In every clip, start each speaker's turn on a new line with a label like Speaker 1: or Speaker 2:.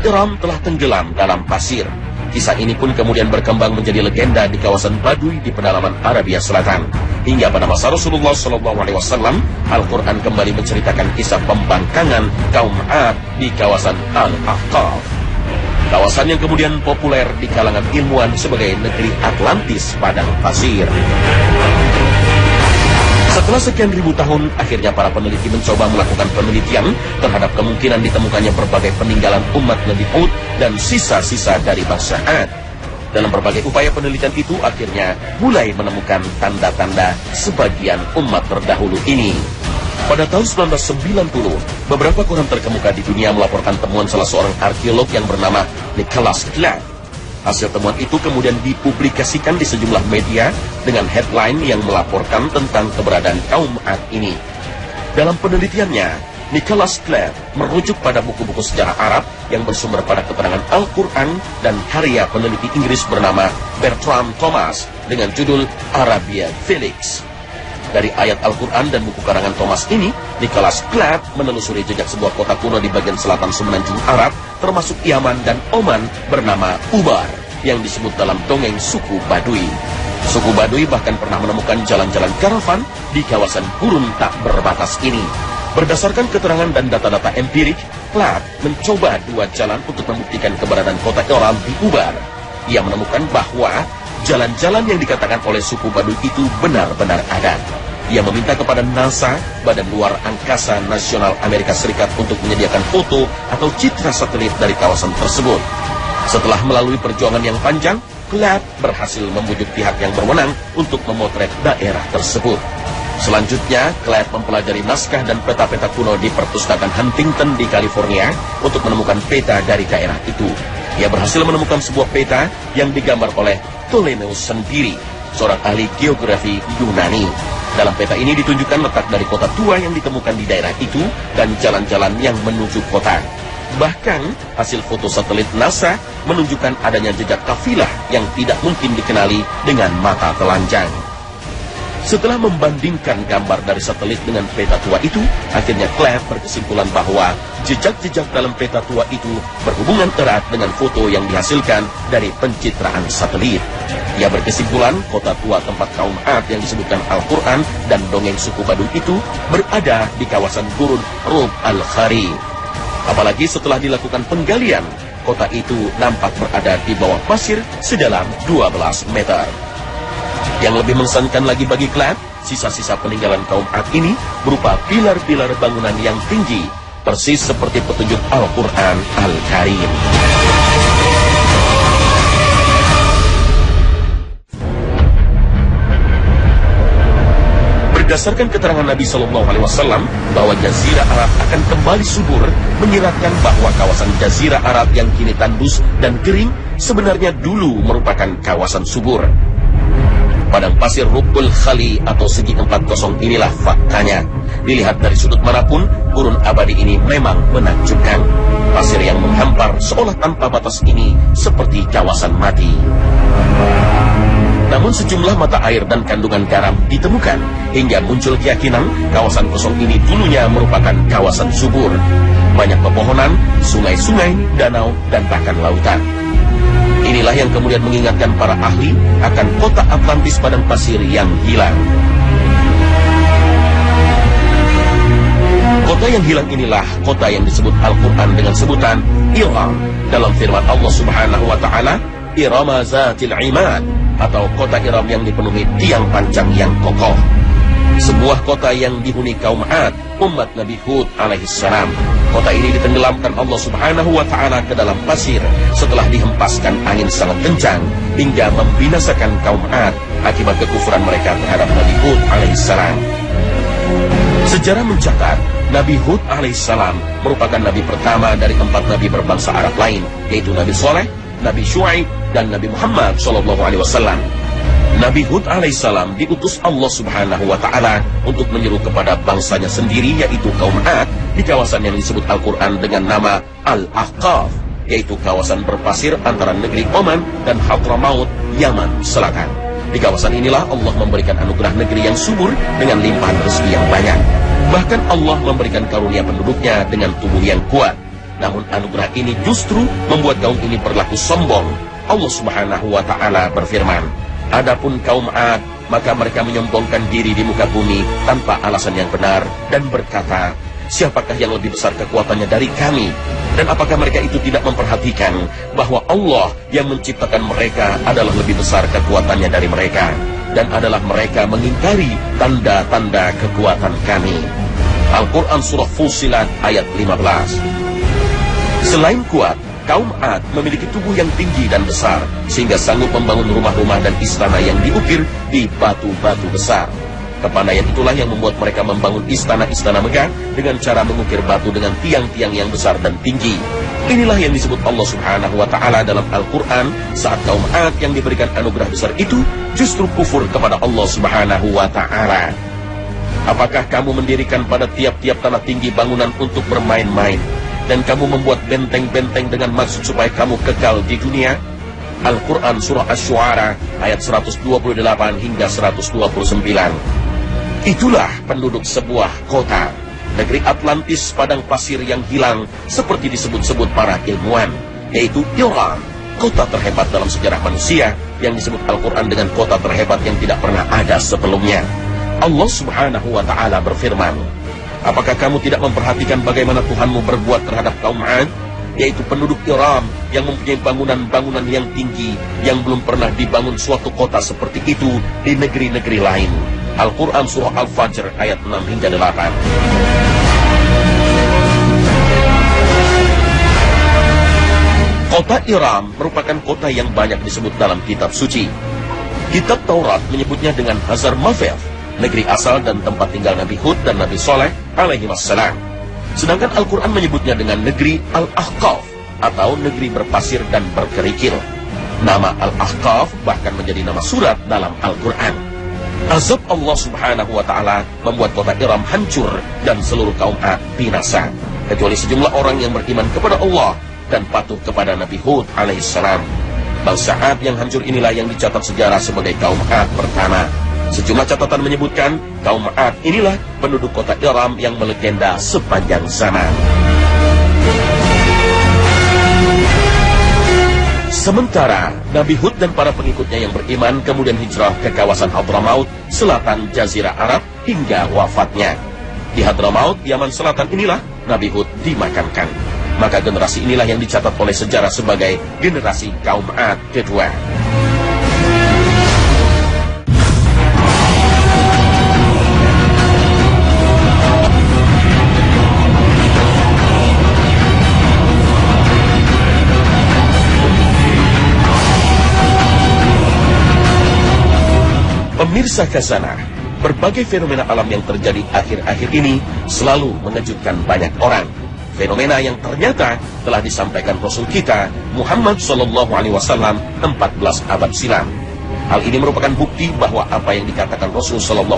Speaker 1: Iram telah tenggelam dalam pasir. Kisah ini pun kemudian berkembang menjadi legenda di kawasan Baduy di pedalaman Arabia Selatan. Hingga pada masa Rasulullah SAW, Al-Quran kembali menceritakan kisah pembangkangan kaum 'Ad di kawasan Al-Ahqaf. Kawasan yang kemudian populer di kalangan ilmuwan sebagai negeri Atlantis padang pasir. Setelah sekian ribu tahun, akhirnya para peneliti mencoba melakukan penelitian terhadap kemungkinan ditemukannya berbagai peninggalan umat Nabi Hud dan sisa-sisa dari bangsa 'Ad. Dalam berbagai upaya penelitian itu, akhirnya mulai menemukan tanda-tanda sebagian umat terdahulu ini. Pada tahun 1990, beberapa koran terkemuka di dunia melaporkan temuan salah seorang arkeolog yang bernama Nicholas Clapp. Hasil temuan itu kemudian dipublikasikan di sejumlah media dengan headline yang melaporkan tentang keberadaan kaum 'Ad ini. Dalam penelitiannya, Nicholas Clapp merujuk pada buku-buku sejarah Arab yang bersumber pada keterangan Al-Quran dan karya peneliti Inggris bernama Bertram Thomas dengan judul Arabia Felix. Dari ayat Al-Quran dan buku karangan Thomas ini, Nicholas Clapp menelusuri jejak sebuah kota kuno di bagian selatan semenanjung Arab, termasuk Yaman dan Oman bernama Ubar, yang disebut dalam dongeng suku Baduy. Suku Baduy bahkan pernah menemukan jalan-jalan karavan di kawasan gurun tak berbatas ini. Berdasarkan keterangan dan data-data empirik, Clapp mencoba dua jalan untuk membuktikan keberadaan kota Iram di Ubar. Ia menemukan bahwa jalan-jalan yang dikatakan oleh suku Baduy itu benar-benar ada. Ia meminta kepada NASA, Badan Luar Angkasa Nasional Amerika Serikat, untuk menyediakan foto atau citra satelit dari kawasan tersebut. Setelah melalui perjuangan yang panjang, Clapp berhasil membujuk pihak yang berwenang untuk memotret daerah tersebut. Selanjutnya, Clapp mempelajari naskah dan peta-peta kuno di perpustakaan Huntington di California untuk menemukan peta dari daerah itu. Ia berhasil menemukan sebuah peta yang digambar oleh Ptolemeus sendiri, seorang ahli geografi Yunani. Dalam peta ini ditunjukkan letak dari kota tua yang ditemukan di daerah itu dan jalan-jalan yang menuju kota. Bahkan, hasil foto satelit NASA menunjukkan adanya jejak kafilah yang tidak mungkin dikenali dengan mata telanjang. Setelah membandingkan gambar dari satelit dengan peta tua itu, akhirnya Clapp berkesimpulan bahwa jejak-jejak dalam peta tua itu berhubungan erat dengan foto yang dihasilkan dari pencitraan satelit. Ia berkesimpulan kota tua tempat kaum 'Ad yang disebutkan Al-Quran dan dongeng suku Baduy itu berada di kawasan gurun Rub al-Khari. Apalagi setelah dilakukan penggalian, kota itu nampak berada di bawah pasir sedalam 12 meter. Yang lebih mengesankan lagi bagi Clapp, sisa-sisa peninggalan kaum 'Ad ini berupa pilar-pilar bangunan yang tinggi, persis seperti petunjuk Al-Quran Al-Karim. Berdasarkan keterangan Nabi SAW bahwa Jazirah Arab akan kembali subur, menyiratkan bahwa kawasan Jazirah Arab yang kini tandus dan kering sebenarnya dulu merupakan kawasan subur. Padang pasir Rubul Khali atau segi 40 inilah faktanya. Dilihat dari sudut manapun, gurun abadi ini memang menakjubkan. Pasir yang menghampar seolah tanpa batas ini seperti kawasan mati. Namun sejumlah mata air dan kandungan garam ditemukan, hingga muncul keyakinan kawasan kosong ini dulunya merupakan kawasan subur. Banyak pepohonan, sungai-sungai, danau, dan bahkan lautan. Inilah yang kemudian mengingatkan para ahli akan kota Atlantis padang pasir yang hilang. Kota yang hilang inilah kota yang disebut Al-Quran dengan sebutan Iram. Dalam firman Allah Subhanahu wa Ta'ala, Irama Zatil Imad, atau kota Iram yang dipenuhi tiang pancang yang kokoh. Sebuah kota yang dihuni kaum 'Ad, umat Nabi Hud alaihissalam. Kota ini ditenggelamkan Allah Subhanahu wa Ta'ala ke dalam pasir setelah dihempaskan angin sangat kencang hingga membinasakan kaum 'Ad akibat kekufuran mereka terhadap Nabi Hud alaihissalam. Sejarah mencatat Nabi Hud alaihissalam merupakan nabi pertama dari 4 nabi berbangsa Arab lain, yaitu Nabi Saleh, Nabi Syuaib, dan Nabi Muhammad SAW. Nabi Hud alaihissalam diutus Allah Subhanahu wa Ta'ala untuk menyeru kepada bangsanya sendiri, yaitu kaum 'Ad, di kawasan yang disebut Al-Quran dengan nama Al-Ahqaf, yaitu kawasan berpasir antara negeri Oman dan Hadramaut, Yaman Selatan. Di kawasan inilah Allah memberikan anugerah negeri yang subur dengan limpahan rezeki yang banyak. Bahkan Allah memberikan karunia penduduknya dengan tubuh yang kuat. Namun anugerah ini justru membuat kaum ini berlaku sombong. Allah Subhanahu wa Ta'ala berfirman, "Adapun kaum 'Ad, maka mereka menyombongkan diri di muka bumi tanpa alasan yang benar dan berkata, siapakah yang lebih besar kekuatannya dari kami? Dan apakah mereka itu tidak memperhatikan bahwa Allah yang menciptakan mereka adalah lebih besar kekuatannya dari mereka, dan adalah mereka mengingkari tanda-tanda kekuatan kami." Al-Quran Surah Fussilat ayat 15. Selain kuat, kaum 'Ad memiliki tubuh yang tinggi dan besar, sehingga sanggup membangun rumah-rumah dan istana yang diukir di batu-batu besar. Kepandaian itulah yang membuat mereka membangun istana-istana megah dengan cara mengukir batu dengan tiang-tiang yang besar dan tinggi. Inilah yang disebut Allah Subhanahu wa Ta'ala dalam Al-Quran saat kaum 'Ad yang diberikan anugerah besar itu justru kufur kepada Allah Subhanahu wa Ta'ala. Apakah kamu mendirikan pada tiap-tiap tanah tinggi bangunan untuk bermain-main, dan kamu membuat benteng-benteng dengan maksud supaya kamu kekal di dunia? Al-Quran Surah Asy-Syu'ara ayat 128 hingga 129. Itulah penduduk sebuah kota, negeri Atlantis padang pasir yang hilang seperti disebut-sebut para ilmuwan, yaitu Iran, kota terhebat dalam sejarah manusia yang disebut Al-Quran dengan kota terhebat yang tidak pernah ada sebelumnya. Allah Subhanahu wa Ta'ala berfirman, apakah kamu tidak memperhatikan bagaimana Tuhanmu berbuat terhadap kaum 'Ad, yaitu penduduk Iram yang mempunyai bangunan-bangunan yang tinggi yang belum pernah dibangun suatu kota seperti itu di negeri-negeri lain. Al-Quran Surah Al-Fajr ayat 6 hingga 8. Kota Iram merupakan kota yang banyak disebut dalam kitab suci. Kitab Taurat menyebutnya dengan Hazar Maveth, negeri asal dan tempat tinggal Nabi Hud dan Nabi Saleh alaihi wassalam. Sedangkan Al-Quran menyebutnya dengan negeri Al-Ahqaf atau negeri berpasir dan berkerikil. Nama Al-Ahqaf bahkan menjadi nama surat dalam Al-Quran. Azab Allah Subhanahu wa Ta'ala membuat kota Iram hancur dan seluruh kaum 'Ad binasa, kecuali sejumlah orang yang beriman kepada Allah dan patuh kepada Nabi Hud alaihissalam. Bangsa 'Ad yang hancur inilah yang dicatat sejarah sebagai kaum 'Ad pertama. Sejumlah catatan menyebutkan kaum 'Ad inilah penduduk kota Iram yang melegenda sepanjang zaman. Sementara Nabi Hud dan para pengikutnya yang beriman kemudian hijrah ke kawasan Hadramaut, selatan Jazirah Arab hingga wafatnya. Di Hadramaut, Yaman Selatan inilah Nabi Hud dimakamkan. Maka generasi inilah yang dicatat oleh sejarah sebagai generasi kaum 'Ad kedua. Pemirsa Khazanah, berbagai fenomena alam yang terjadi akhir-akhir ini selalu mengejutkan banyak orang. Fenomena yang ternyata telah disampaikan Rasul kita Muhammad SAW 14 abad silam. Hal ini merupakan bukti bahwa apa yang dikatakan Rasul SAW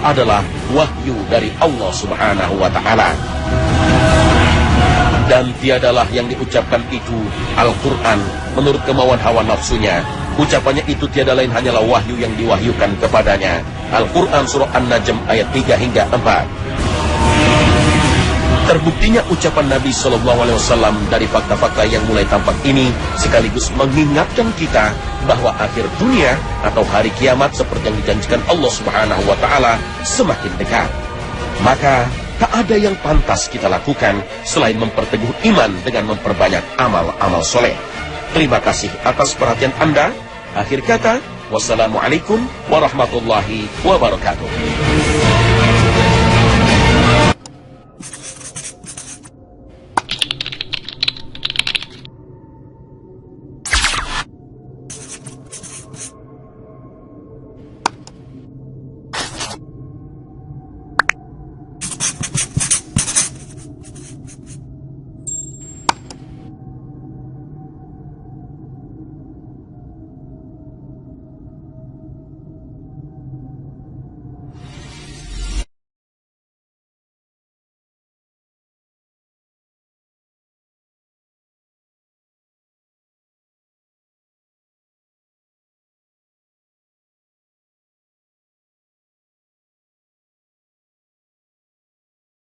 Speaker 1: adalah wahyu dari Allah Subhanahu wa Ta'ala. Dan tiadalah yang diucapkan itu Al-Quran menurut kemauan hawa nafsunya. Ucapannya itu tiada lain hanyalah wahyu yang diwahyukan kepadanya. Al-Quran Surah An-Najm ayat 3 hingga 4. Terbuktinya ucapan Nabi SAW dari fakta-fakta yang mulai tampak ini sekaligus mengingatkan kita bahwa akhir dunia atau hari kiamat seperti yang dijanjikan Allah Subhanahu wa Ta'ala semakin dekat. Maka tak ada yang pantas kita lakukan selain memperteguh iman dengan memperbanyak amal-amal soleh. Terima kasih atas perhatian Anda. Akhir kata, wassalamualaikum warahmatullahi wabarakatuh.